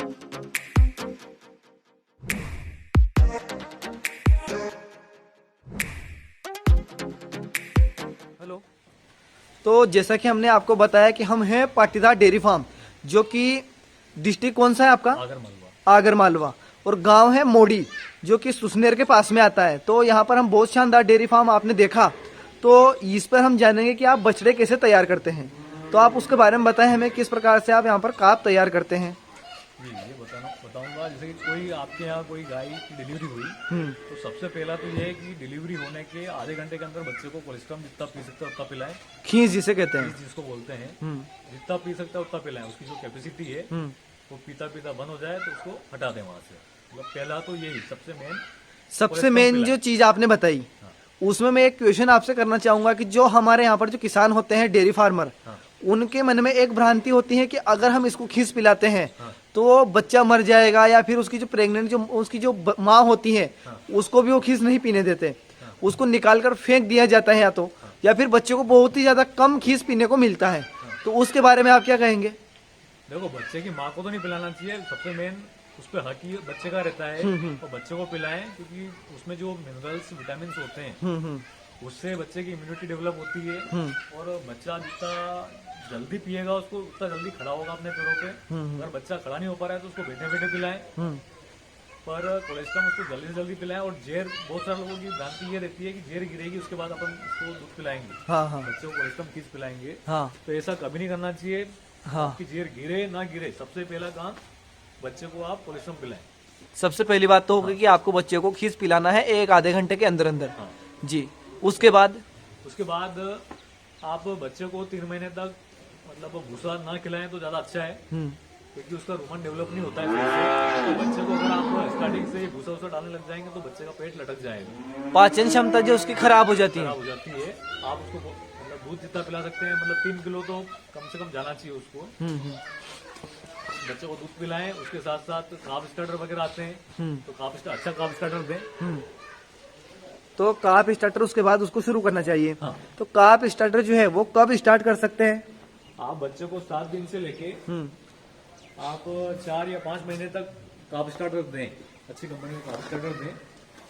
Hello. तो जैसा कि हमने आपको बताया कि हम हैं पाटीदार डेयरी फार्म, जो कि डिस्ट्रिक्ट कौन सा है आपका? आगर मालवा। और गांव है मोड़ी, जो कि सुसनेर के पास में आता है। तो यहाँ पर हम बहुत शानदार डेयरी फार्म आपने देखा, तो इस पर हम जानेंगे कि आप बछड़े कैसे तैयार करते हैं। तो आप उसके बारे में बताएं हमें, किस प्रकार से आप यहाँ पर काप तैयार करते हैं। जी ये बताऊंगा। जैसे कि कोई आपके यहाँ कोई गाय की डिलीवरी हुई, तो सबसे पहला तो ये है कि डिलीवरी होने के आधे घंटे के अंदर बच्चे को कोलेस्ट्रॉल जितना पी सकते हैं उतना पिलाएं। खींच जिसे कहते हैं, जिसको बोलते हैं, जितना पी सकता है उतना पिलाएं। उसकी जो कैपेसिटी है वो पीता पीता बंद हो जाए तो उसको हटा दें वहां से। मतलब पहला तो यही सबसे मेन जो चीज आपने बताई, उसमें मैं एक क्वेश्चन आपसे करना चाहूंगा कि जो हमारे यहाँ पर जो किसान होते हैं, डेयरी फार्मर, उनके मन में एक भ्रांति होती है कि अगर हम इसको खीस पिलाते हैं तो बच्चा मर जाएगा, या फिर उसकी जो प्रेग्नेंट जो उसकी जो माँ होती है उसको भी वो खीस नहीं पीने देते, उसको निकाल कर फेंक दिया जाता है, या फिर बच्चे को बहुत ही ज्यादा कम खीस पीने को मिलता है। तो उसके बारे में आप क्या कहेंगे? देखो, बच्चे की माँ को तो नहीं पिलाना चाहिए। सबसे मेन उस पर हक ही बच्चे का रहता है, और बच्चे को पिलाएं, क्योंकि उसमें जो मिनरल्स विटामिन होते हैं उससे बच्चे की इम्यूनिटी डेवलप होती है। और बच्चा जितना जल्दी पिएगा उसको उतना जल्दी खड़ा होगा अपने पैरों पे। अगर बच्चा खड़ा नहीं हो पा रहा है तो उसको बैठे बैठे पिलाएं, पर कोलेस्ट्रॉल उसको जल्दी से जल्दी पिलाएं। और जेर, बहुत सारे लोगों की भ्रांति ये रहती है कि जेर गिरेगी उसके बाद अपन उसको दूध पिलाएंगे, बच्चे को कोलेस्ट्रॉल खींच पिलाएंगे। तो ऐसा कभी नहीं करना चाहिए। कि जेर गिरे ना गिरे, सबसे पहला काम बच्चे को आप कोलेस्ट्रॉल पिलाएं। सबसे पहली बात तो होगी कि आपको बच्चे को खीस पिलाना है 1-आधे घंटे के अंदर अंदर। जी। उसके बाद आप बच्चे को 3 महीने तक मतलब भूसा ना खिलाएं तो ज्यादा अच्छा है, क्योंकि उसका रूमन डेवलप नहीं होता है फिर से। तो बच्चे को अगर आप स्टार्टिंग से भूसा डालने लग जाएंगे तो बच्चे का पेट लटक जाएगा, पाचन क्षमता जो उसकी खराब हो जाती है। आप उसको मतलब दूध जितना पिला सकते हैं, मतलब 3 किलो तो कम से कम जाना चाहिए उसको। बच्चे को दूध पिलाएं। उसके साथ साथ काप स्टार्टर वगैरह आते हैं, तो अच्छा काप स्टार्टर दें। तो काप स्टार्टर उसके बाद उसको शुरू करना चाहिए। तो काप स्टार्टर जो है वो कब स्टार्ट कर सकते हैं? आप बच्चे को 7 दिन से लेके आप 4 या 5 महीने तक काप स्टार्टर दें, अच्छी कंपनी का काप स्टार्टर दें।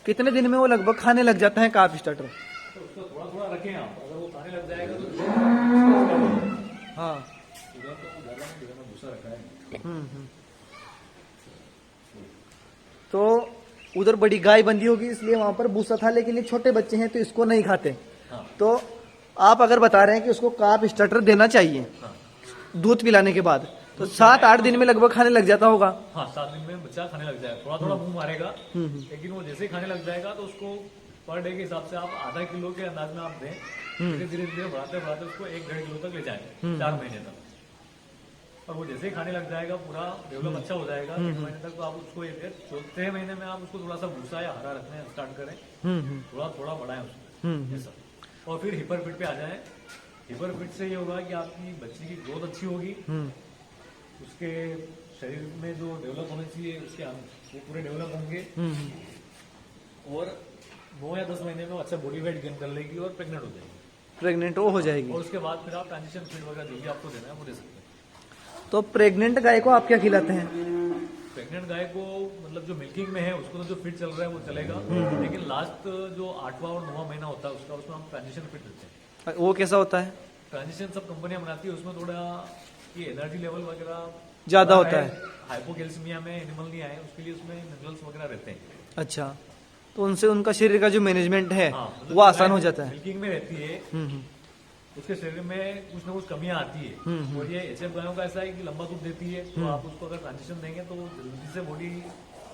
कितने दिन में वो लगभग खाने लग जाता है काप स्टार्टर? तो उसको थोड़ा थोड़ा रखें आप, अगर वो खाने लग जाएगा तो इधर में भूसा रखा है। तो उधर बड़ी गाय बंधी होगी इसलिए वहां पर भूसा था, लेकिन ये छोटे बच्चे हैं तो इसको नहीं खाते। तो आप अगर बता रहे हैं कि उसको काप स्टार्टर देना चाहिए दूध पिलाने के बाद, तो 7-8 दिन में लगभग खाने लग जाता होगा। 7 दिन में बच्चा खाने लग जाएगा, थोड़ा थोड़ा मुंह मारेगा, लेकिन वो जैसे ही खाने लग जाएगा तो उसको पर डे के हिसाब से आप आधा किलो के अंदाज में आप दें। धीरे धीरे बढ़ाते बढ़ाते उसको 1-1.5 किलो तक ले जाएंगे 4 महीने तक। और वो जैसे ही खाने लग जाएगा, पूरा डेवलप अच्छा हो जाएगा 3 महीने तक, तो आप उसको 6 महीने में आप उसको थोड़ा सा भूसा या हरा रखने स्टार्ट करें, थोड़ा थोड़ा बढ़ाएं उसको। और फिर हिपर फिट पे आ जाए। हिपर फिट से ये होगा कि आपकी बच्चे की ग्रोथ अच्छी होगी, उसके शरीर में जो डेवलप होना चाहिए उसके वो पूरे डेवलप होंगे, और 9 या 10 महीने में अच्छा बॉडी वेट गेन कर लेगी और प्रेग्नेंट हो जाएगी। और उसके बाद फिर आप ट्रांजिशन फीड वगैरह जो भी आपको देना है वो दे सकते हैं। तो प्रेग्नेंट गाय को आप क्या खिलाते हैं? प्रेग्नेंट गाय को मतलब जो मिल्किंग में है उसको तो जो फीड चल रहा है वो चलेगा, लेकिन लास्ट जो 8वां और 9वां महीना होता है उसका, उसमें हम ट्रांजिशन फीड देते हैं। वो कैसा होता है? ट्रांजिशन सब कंपनियां बनाती है, उसमें थोड़ा ये एनर्जी लेवल वगैरह ज्यादा होता है। हाइपोकैल्सीमिया में एनिमल नहीं आए उसके लिए उसमें मिनरल्स वगैरह रहते हैं। अच्छा, तो उनसे उनका शरीर का जो मैनेजमेंट है वो आसान हो जाता है। मिल्किंग में रहती है, उसके शरीर में कुछ ना कुछ कमियां आती है। और ये एचएफ गायों का ऐसा है कि लंबा दूध देती है, तो आप उसको अगर ट्रांजिशन देंगे तो जल्दी से बॉडी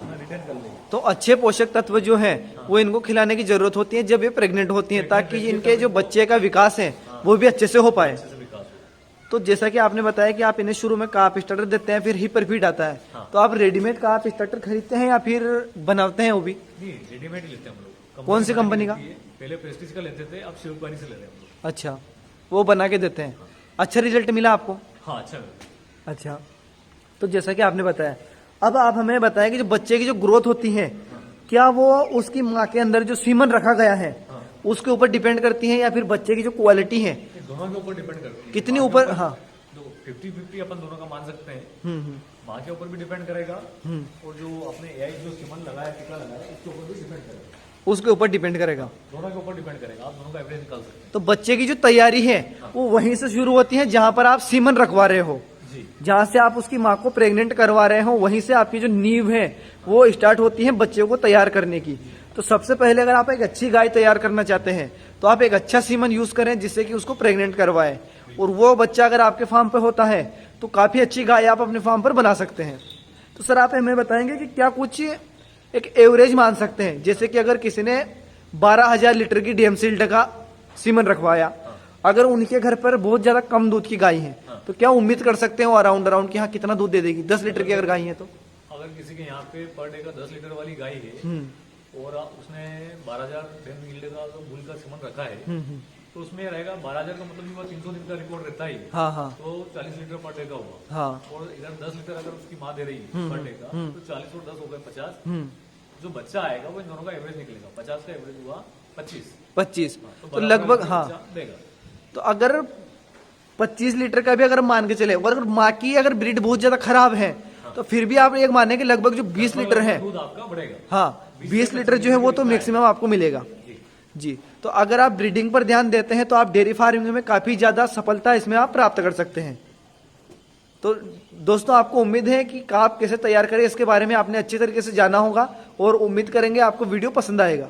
रिटर्न कर लेगी। तो अच्छे पोषक तत्व जो है वो इनको खिलाने की जरूरत होती है जब ये प्रेग्नेंट होती है, ताकि इनके जो बच्चे का विकास है वो भी अच्छे से हो पाए। तो जैसा कि आपने बताया कि आप इन्हें शुरू में काप स्टार्टर देते हैं, फिर हिपर फीड आता है। तो आप रेडीमेड काप स्टार्टर खरीदते हैं या फिर बनाते हैं? वो भी रेडीमेड ही लेते हैं हम लोग। कौन सी कंपनी का? पहले प्रेस्टीज का लेते थे, अब शिवपानी से ले रहे हैं हम लोग। अच्छा, वो बना के देते हैं। अच्छा रिजल्ट मिला आपको? हाँ, अच्छा। तो जैसा कि आपने बताया, अब आप हमें बताएं कि जो बच्चे की जो ग्रोथ होती है, क्या वो उसकी माँ के अंदर जो सीमन रखा गया है उसके ऊपर डिपेंड करती है, या फिर बच्चे की जो क्वालिटी है दोनों के ऊपर डिपेंड करती है। कितनी ऊपर? हाँ, 50-50 अपन दोनों का मान सकते हैं। माँ के ऊपर भी डिपेंड करेगा और जो अपने एआई जो सीमन लगाया टीका लगाया उसके ऊपर भी डिपेंड करेगा, उसके ऊपर डिपेंड करेगा। दोनों के ऊपर डिपेंड करेगा, आप दोनों का एवरेज निकाल सकते हैं। तो बच्चे की जो तैयारी है वो वहीं से शुरू होती है जहां पर आप सीमन रखवा रहे हो, जी जहां से आप उसकी माँ को प्रेग्नेंट करवा रहे हो, वहीं से आपकी जो नींव है वो स्टार्ट होती है बच्चे को तैयार करने की। तो सबसे पहले अगर आप एक अच्छी गाय तैयार करना चाहते हैं तो आप एक अच्छा सीमन यूज करें जिससे कि उसको प्रेग्नेंट करवाए, और वो बच्चा अगर आपके फार्म पे होता है तो काफी अच्छी गाय आप अपने फार्म पर बना सकते हैं। तो सर आप हमें बताएंगे कि क्या कुछ एक एवरेज मान सकते हैं, जैसे कि अगर किसी ने 12,000 लीटर की डीएमसील्ड का सीमन रखवाया, अगर उनके घर पर बहुत ज्यादा कम दूध की गाय है तो क्या उम्मीद कर सकते हैं अराउंड कि हाँ कितना दूध दे देगी? 10 लीटर की अगर गाय है तो अगर किसी के यहाँ पे पर डे का 10 लीटर वाली गाय है और उसने 12,000 लीटर का जो बुल का सीमन रखा है तो उसमें रहेगा 12,000 का मतलब हुआ 300 दिन का रिकॉर्ड रहता ही, हाँ हाँ तो 40 लीटर पर डे का हुआ। हाँ और इधर 10 लीटर अगर उसकी माँ दे रही है पर डे का तो 40 और 10 हो गए 50। जो बच्चा आएगा वो इन दोनों का एवरेज निकलेगा, 50 का एवरेज हुआ 25। तो लगभग हाँ, देगा। तो अगर 25 लीटर का भी अगर मान के चले, और अगर माँ की अगर ब्रीड बहुत ज्यादा खराब है तो फिर भी आप एक माने कि लगभग जो 20 लीटर है, दूध आपका बढ़ेगा। हाँ 20 लीटर जो है वो तो मैक्सिमम आपको मिलेगा जी। तो अगर आप ब्रीडिंग पर ध्यान देते हैं तो आप डेयरी फार्मिंग में काफी ज्यादा सफलता इसमें आप प्राप्त कर सकते हैं। तो दोस्तों आपको उम्मीद है कि आप कैसे तैयार करें इसके बारे में आपने अच्छी तरीके से जाना होगा, और उम्मीद करेंगे आपको वीडियो पसंद आएगा।